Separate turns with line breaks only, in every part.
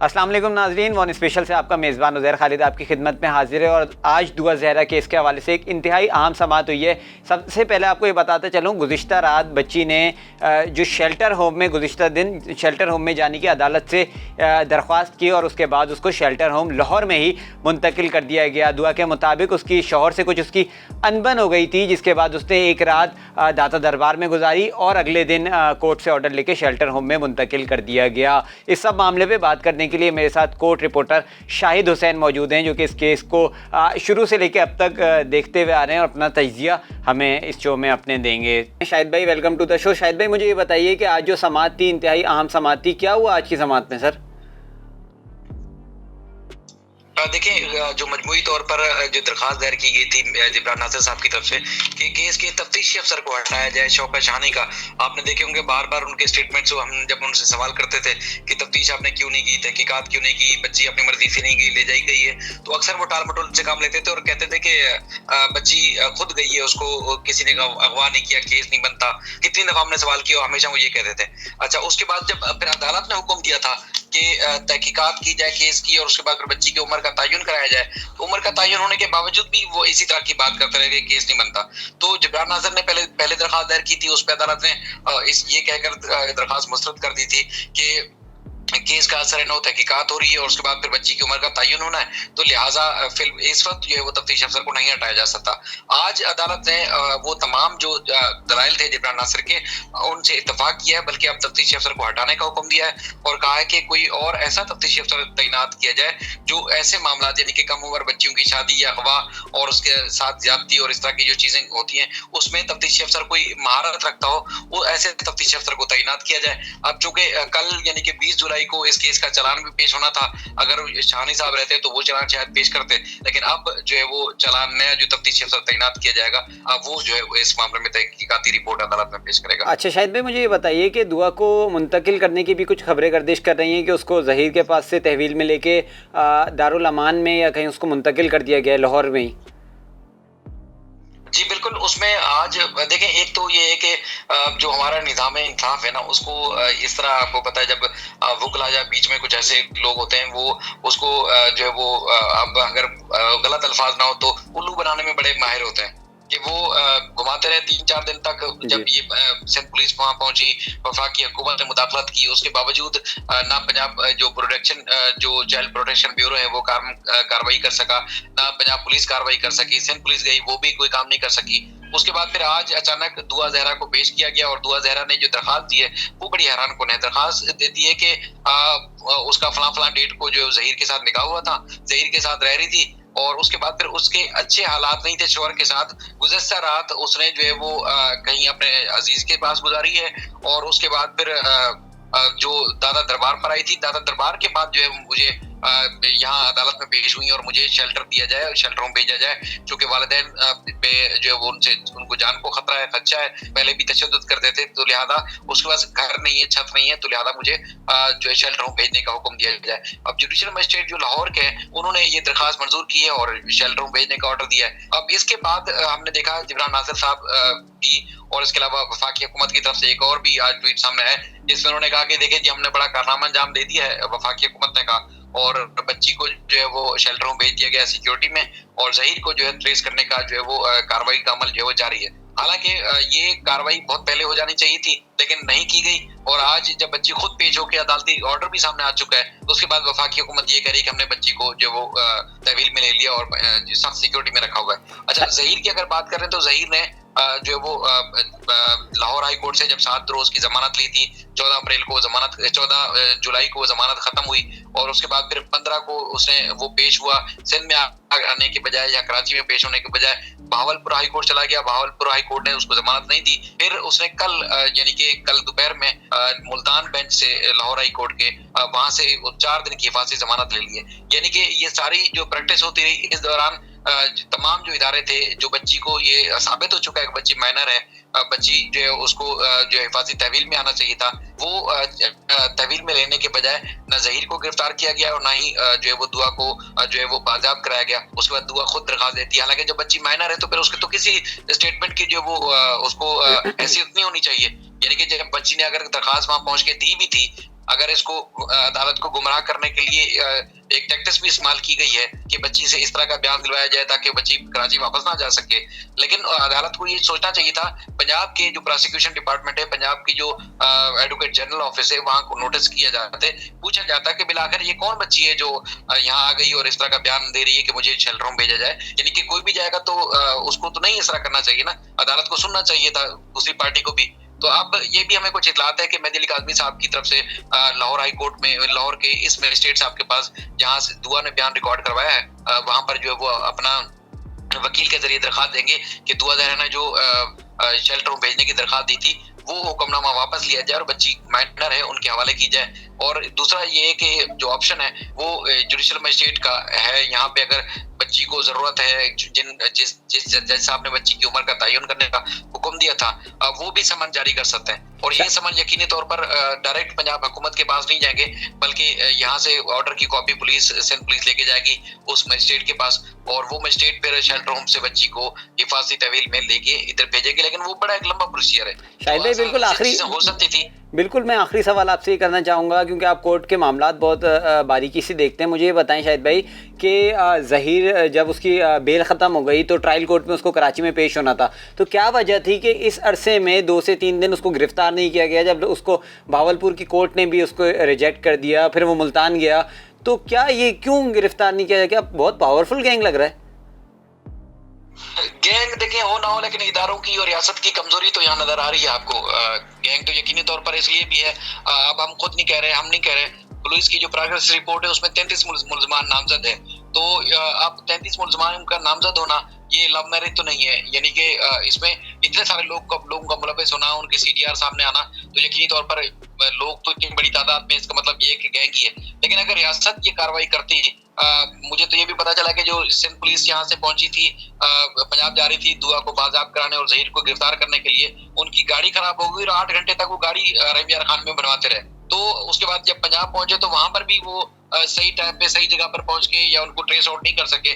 अस्सलाम वालेकुम नाज़रीन, वन स्पेशल से आपका मेज़बान उज़ैर खालिद आपकी खिदमत में हाजिर है। और आज दुआ ज़हरा केस के हवाले से एक इंतहाई अहम समाअत हुई है। सबसे पहले आपको ये बताते चलूँ, गुज़िश्ता रात बच्ची ने जो शेल्टर होम में गुज़िश्ता दिन शेल्टर होम में जाने की अदालत से दरख्वास्त की और उसके बाद उसको शेल्टर होम लाहौर में ही मुंतकिल कर दिया गया। दुआ के मुताबिक उसकी शौहर से कुछ उसकी अनबन हो गई थी, जिसके बाद उसने एक रात दाता दरबार में गुजारी और अगले दिन कोर्ट से ऑर्डर लेके शेल्टर होम में मुंतकिल कर दिया गया। इस सब मामले पे बात करने के लिए मेरे साथ कोर्ट रिपोर्टर शाहिद हुसैन मौजूद हैं, जो कि इस केस को शुरू से लेकर अब तक देखते हुए आ रहे हैं और अपना तजिया हमें इस शो में अपने देंगे। शाहिद भाई, welcome to the show. Shahid भाई, मुझे ये बताइए कि आज जो समाअत थी, इंतहाई अहम समाअत थी, क्या हुआ आज की समाअत में सर?
देखिए, जो मजमूई तौर पर जो दरख्वास्त दायर की गई थी जिब्रान नासिर साहब की तरफ से कि केस के तफ्तीशी अफसर को हटाया जाए, शौकत शाहनी का, आपने देखे होंगे बार बार उनके स्टेटमेंट्स हम जब उनसे सवाल करते थे कि तफ्तीश आपने क्यों नहीं की, तहकीकात क्यों नहीं की, बच्ची अपनी मर्जी से नहीं गई, ले जाई गई है, तो अक्सर वो टाल मटोल से काम लेते थे और कहते थे कि बच्ची खुद गई है, उसको किसी ने अगवा नहीं किया, केस नहीं बनता। कितनी दफा हमने सवाल किया, हमेशा वो ये कहते थे। अच्छा, उसके बाद जब फिर अदालत ने हुक्म दिया था कि तहकीकात की जाए केस की और उसके बाद फिर बच्ची की उम्र का तयन कराया जाए, तो उम्र का तयन होने के बावजूद भी वो इसी तरह की बात करते रहे कि केस नहीं बनता। तो जिब्रान नाज़िर ने पहले दरख्वास्त दायर की थी, उस पर अदालत ने ये कहकर दरख्वास्त मुस्तरद कर दी थी कि केस का असर नो तहकीकात हो रही है और उसके बाद फिर बच्ची की उम्र का तयन होना है, तो लिहाजा फिर इस वक्त जो है वो तफ्तीश अफसर को नहीं हटाया जा सकता। आज अदालत ने वो तमाम जो दलाइल थे जिब्रान नासिर के, उनसे इत्तफाक किया है, बल्कि अब तफ्तीशी अफसर को हटाने का हुक्म दिया है और कहा है कि कोई और ऐसा तफ्तीशी अफसर तैनात किया जाए जो ऐसे मामला यानी कि कम उम्र बच्चियों की शादी या अगवा और उसके साथ ज्यादती और इस तरह की जो चीजें होती हैं उसमें तफ्तीशी अफसर कोई महारत रखता हो, वो ऐसे तफ्तीशी अफसर को तैनात किया जाए। अब चूंकि कल यानी कि 20 जुलाई को इस केस का चालान भी पेश होना था, अगर शाहनी साहब रहते तो वो चालान शायद पेश करते, लेकिन अब जो है वो चालान नया जो तफ्तीशी अफसर तैनात किया जाएगा, अब वो जो है इस मामले में तहकीकाती रिपोर्ट अदालत में पेश करेगा।
अच्छा शाहिद भाई, मुझे ये बताइए कि दुआ को मुंतकिल करने की भी कुछ खबरें गर्दिश कर रही हैं कि उसको जहीर के पास से तहवील में लेके दारुल अमान में या कहीं उसको मुंतकिल कर दिया गया है लाहौर में ही।
जी बिल्कुल, उसमें आज देखें, एक तो ये है कि जो हमारा निज़ाम इंसाफ है ना, उसको इस तरह आपको पता है, जब वुकला या बीच में कुछ ऐसे लोग होते हैं, वो उसको जो है वो अब अगर गलत अल्फाज ना हो तो उल्लू बनाने में बड़े माहिर होते हैं कि वो घुमाते रहे 3-4 दिन तक। जब ये सिंध पुलिस वहां पहुंची, वफाकी हुकूमत ने मुदाखलत की, उसके बावजूद ना पंजाब जो प्रोटेक्शन जो चाइल्ड प्रोटेक्शन ब्यूरो है वो कार्रवाई कर सका, ना पंजाब पुलिस कार्रवाई कर सकी, सिंध पुलिस गई वो भी कोई काम नहीं कर सकी। उसके बाद फिर आज अचानक दुआ जहरा को पेश किया गया और दुआ जहरा ने जो दरखास्त दी है वो बड़ी हैरान कुन है। दरखास्त देती है कि उसका फला डेट को जो जहीर के साथ निकाह हुआ था, जहीर के साथ रह रही थी और उसके बाद फिर उसके अच्छे हालात नहीं थे शौहर के साथ। गुज़श्ता रात उसने जो है वो कहीं अपने अजीज के पास गुजारी है और उसके बाद फिर जो दादा दरबार पर आई थी, दादा दरबार के बाद जो है मुझे यहाँ अदालत में पेश हुई और मुझे शेल्टर दिया जाए, शेल्टर में भेजा जाए, क्योंकि वालिदैन पे जो है वो उनको जान को खतरा है, खदशा है, पहले भी तशद्दुद करते थे, तो लिहाजा उसके पास घर नहीं है, छत नहीं है, तो लिहाजा मुझे जो है शेल्टर में भेजने का हुक्म दिया जाए। अब जुडिशल मजिस्ट्रेट जो लाहौर के हैं, उन्होंने ये दरखास्त मंजूर की है और शेल्टर में भेजने का ऑर्डर दिया है। अब इसके बाद हमने देखा जिब्रान नासिर साहब की और इसके अलावा वफाकी हुकूमत की तरफ से एक और भी आज ट्वीट सामने है, जिसमें उन्होंने कहा कि देखिए जी, हमने बड़ा कारनामा अंजाम दे दिया है, वफाकी हुकूमत ने कहा, और बच्ची को जो है वो शेल्टर में भेज दिया गया सिक्योरिटी में और जहीर को जो है ट्रेस करने का जो है वो कार्रवाई का अमल जो है वो जारी है। हालांकि ये कार्रवाई बहुत पहले हो जानी चाहिए थी, लेकिन नहीं की गई और आज जब बच्ची खुद पेश होकर अदालती ऑर्डर भी सामने आ चुका है, तो उसके बाद वफाकी हुकूमत ये कह रही है कि हमने बच्ची को जो वो तहवील में ले लिया और सख्त सिक्योरिटी में रखा हुआ है। अच्छा, जहीर की अगर बात करें तो जहीर ने जो है वो लाहौर हाई कोर्ट से जब 7 रोज की जमानत ली थी, 14 जुलाई को जमानत खत्म हुई और उसके बाद फिर 15 को उसने वो पेश हुआ, सिंध में आने के बजाय या कराची में पेश होने के बजाय बहावलपुर हाई कोर्ट चला गया। बहावलपुर हाई कोर्ट ने उसको जमानत नहीं दी। फिर उसने कल यानी कि कल दोपहर में मुल्तान बेंच से लाहौर हाई कोर्ट के वहां से 4 दिन की हिफाजती जमानत ले ली है। यानी कि ये सारी जो प्रैक्टिस होती रही इस दौरान तमाम जो इदारे थे, जो बच्ची को ये साबित हो चुका है कि बच्ची माइनर है, बच्ची जो है उसको जो हिफाजती तहवील में आना चाहिए था, वो तहवील में लेने के बजाय न जहीर को गिरफ्तार किया गया और ना ही जो है वो दुआ को जो है वो बाज़ाब कराया गया। उसके बाद दुआ खुद दरखास्त देती है, हालांकि जब बच्ची माइनर है तो फिर उसके तो किसी स्टेटमेंट की जो वो उसको हैसियत नहीं होनी चाहिए। यानी कि जब बच्ची ने अगर दरखास्त वहां पहुंच के दी भी थी अगर इसको अदालत को गुमराह करने के लिए एक टैक्टिक्स भी इस्तेमाल की गई है कि बच्ची से इस तरह का बयान दिलवाया जाए ताकि बच्ची कराची वापस ना जा सके, लेकिन अदालत को ये सोचना चाहिए था, पंजाब के जो प्रोसिक्यूशन डिपार्टमेंट है, पंजाब की जो एडवोकेट जनरल ऑफिस है, वहां को नोटिस किया जाता है, पूछा जाता है कि बिलाखिर ये कौन बच्ची है जो यहाँ आ गई और इस तरह का बयान दे रही है कि मुझे शेल्टर होम भेजा जाए। यानी कि कोई भी जाएगा तो उसको तो नहीं इस तरह करना चाहिए ना, अदालत को सुनना चाहिए था, दूसरी पार्टी को भी। तो अब ये भी हमें कुछ इतलात है कि मेहदी अली काज़मी साहब की तरफ से लाहौर हाई कोर्ट में, लाहौर के इस मजिस्ट्रेट साहब के पास जहाँ से दुआ ने बयान रिकॉर्ड करवाया है, वहां पर जो है वो अपना वकील के जरिए दरखास्त देंगे कि दुआ ज़हरा ने जो शेल्टर होम भेजने की दरखास्त दी थी वो हुक्मनामा वापस लिया जाए और बच्ची माइनर है उनके हवाले की जाए। और दूसरा ये है कि जो ऑप्शन है वो जुडिशल मजिस्ट्रेट का है, यहाँ पे अगर बच्ची को जरूरत है, जिस जज साहब ने बच्ची की उम्र का तयन करने का हुक्म दिया था, वो भी समन जारी कर सकते हैं। और ये समन यकीनी तौर पर डायरेक्ट पंजाब हुकूमत के पास नहीं जाएंगे, बल्कि यहाँ से ऑर्डर की कॉपी पुलिस, सिंध पुलिस लेके जाएगी उस मजिस्ट्रेट के पास, और वो मजिस्ट्रेट फिर शेल्टर होम से बच्ची को हिफाजती तहवील में लेके इधर भेजेगी। लेकिन वो बड़ा एक लंबा प्रोसीजर है,
शायद बिल्कुल आखिरी
हो सकती थी।
बिल्कुल, मैं आखिरी सवाल आपसे ये करना चाहूँगा, क्योंकि आप कोर्ट के मामलात बहुत बारीकी से देखते हैं। मुझे ये बताएं शाहिद भाई कि ज़हीर जब उसकी बेल ख़त्म हो गई तो ट्रायल कोर्ट में उसको कराची में पेश होना था, तो क्या वजह थी कि इस अरसे में 2 से 3 दिन उसको गिरफ़्तार नहीं किया गया? जब उसको भावलपुर की कोर्ट ने भी उसको रिजेक्ट कर दिया, फिर वो मुल्तान गया, तो क्या ये क्यों गिरफ़्तार नहीं किया गया? क्या बहुत पावरफुल गैंग लग रहा है?
गैंग देखें हो ना हो, लेकिन इदारों की और रियासत की कमजोरी तो यहाँ नजर आ रही है आपको। गैंग तो यकीनी तौर पर इसलिए भी है, अब हम खुद नहीं कह रहे, हम नहीं कह रहे, पुलिस की जो प्रोग्रेस रिपोर्ट है उसमें 33 मुल्ज़मान नामजद है। तो अब 33 मुल्ज़मान का नामजद होना ये लव मैरिज तो नहीं है, यानी कि इसमें इतने सारे लोगों का मुलव्वस होना, उनके सीडीआर सामने आना, तो यकीनी तौर पर लोग तो इतनी बड़ी तादाद में, इसका मतलब ये कि गैंग ही है। लेकिन अगर रियासत ये कार्रवाई करती, मुझे तो ये भी पता चला कि जो सिंध पुलिस यहाँ से पहुंची थी, पंजाब जा रही थी दुआ को बाज़ाब्त कराने और ज़हीर को गिरफ्तार करने के लिए, उनकी गाड़ी खराब हो गई और 8 घंटे तक वो गाड़ी रहीम यार खान में बनवाते रहे। तो उसके बाद जब पंजाब पहुंचे तो वहां पर भी वो सही टाइम पे सही जगह पर पहुंच के या उनको ट्रेस आउट नहीं कर सके,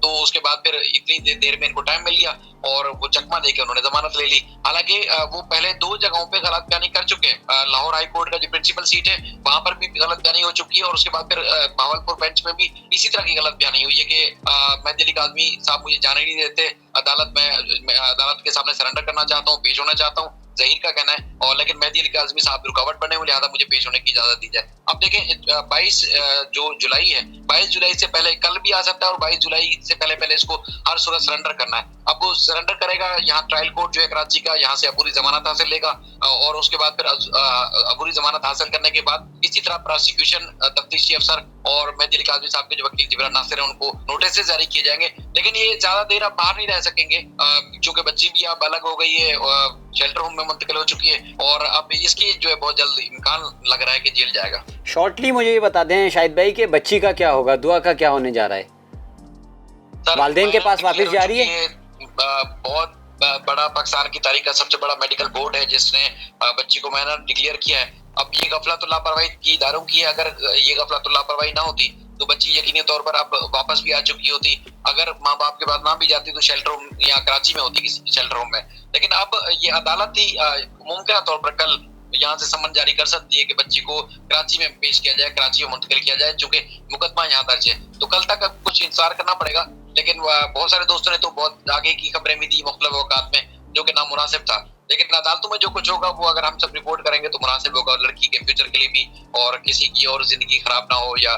तो उसके बाद फिर इतनी देर में इनको टाइम मिल गया और वो चकमा देके उन्होंने जमानत ले ली। हालांकि वो पहले 2 जगहों पे गलत बयानी कर चुके हैं। लाहौर हाई कोर्ट का जो प्रिंसिपल सीट है वहां पर भी गलत बयानी हो चुकी है, और उसके बाद फिर भावलपुर बेंच में भी इसी तरह की गलत बयानी हुई है कि मेहदी अली काज़मी साहब मुझे जाने नहीं देते, अदालत में अदालत के सामने सरेंडर करना चाहता हूँ, पेश होना चाहता हूँ, ज़हीर का कहना है, और लेकिन मेहदी अली काज़मी साहब रुकावट बने हुए, लिहाजा मुझे पेश होने की इजाजत दी जाए। अब देखें 22 जो जुलाई है, 22 जुलाई से पहले कल भी आ सकता है, और 22 जुलाई से पहले इसको हर सूरत सरेंडर करना है। अब वो सरेंडर करेगा, यहाँ ट्रायल कोर्ट जो है कराची का, यहाँ से अबूरी जमानत हासिल लेगा, और उसके बाद फिर अबूरी जमानत हासिल करने के बाद इसी तरह प्रोसिक्यूशन, तफ्तीशी अफसर और मेहदी अली काज़मी साहब के जो वकील जिब्रान नासिर है उनको नोटिस जारी किए जाएंगे। लेकिन ये ज्यादा देर अब बाहर नहीं रह सकेंगे, क्योंकि बच्ची भी अब अलग हो गई है, शेल्टर होम में मुंतकिल हो चुकी है, और अब इसकी जो है बहुत जल्द इम्कान लग रहा है कि जेल जाएगा।
शॉर्टली मुझे ये बता दें शाहिद भाई कि बच्ची का क्या होगा, दुआ का क्या होने जा रहा है? वालिदैन के पास वापस जा रही है?
बहुत बड़ा पाकिस्तान की तारीख का सबसे बड़ा मेडिकल बोर्ड है जिसने बच्ची को माइनर डिक्लेयर किया है। अब ये गफलत लापरवाही की इदारों की है, अगर ये गफलत लापरवाही ना होती तो बच्ची यकीनी तौर पर अब वापस भी आ चुकी होती। अगर माँ बाप के पास ना भी जाती तो शेल्टर होम यहाँ कराची में होती, किसी शेल्टर होम में। लेकिन अब ये अदालत ही मुमकिन तौर पर कल यहाँ से समन जारी कर सकती है कि बच्ची को कराची में पेश किया जाए, कराची में मुंतकिल किया जाए, चूंकि मुकदमा यहाँ दर्ज है। तो कल तक अब कुछ इंतजार करना पड़ेगा। लेकिन बहुत सारे दोस्तों ने तो बहुत आगे की खबरें भी दी मुख्तलिफ औकात में, जो कि नामुनासिब था। लेकिन अदालतों में जो कुछ होगा वो अगर हम सब रिपोर्ट करेंगे तो मुनासिब होगा, लड़की के फ्यूचर के लिए भी, और किसी की और जिंदगी खराब ना हो या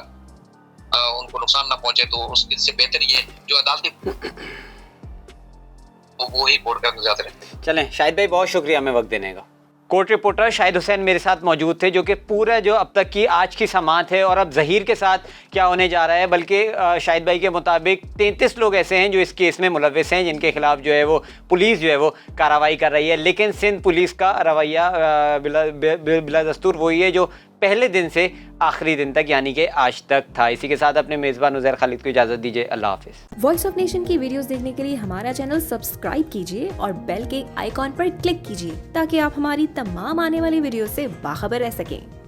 उनको नुकसान ना पहुंचे। तो उससे बेहतर ये जो अदालती वो ही कोर्ट का ज्यादा है।
चलें शाहिद भाई, बहुत शुक्रिया हमें वक्त देने का। कोर्ट रिपोर्टर शाहिद हुसैन मेरे साथ मौजूद थे, जो कि पूरा जो अब तक की आज की समाअत है और अब ज़हीर के साथ क्या होने जा रहा है। बल्कि शाहिद भाई के मुताबिक 33 लोग ऐसे हैं जो इस केस में मुलव्वस हैं, जिनके खिलाफ जो है वो पुलिस जो है वो कार्रवाई कर रही है। लेकिन सिंध पुलिस का रवैया बिला दस्तूर वही है जो पहले दिन से आखिरी दिन तक यानी कि आज तक था। इसी के साथ अपने मेज़बान उज़ैर खालिद को इजाज़त दीजिए। अल्लाह हाफ़िज़।
वॉइस ऑफ नेशन की वीडियोस देखने के लिए हमारा चैनल सब्सक्राइब कीजिए और बेल के आइकॉन पर क्लिक कीजिए ताकि आप हमारी तमाम आने वाली वीडियो से बाखबर रह सकें।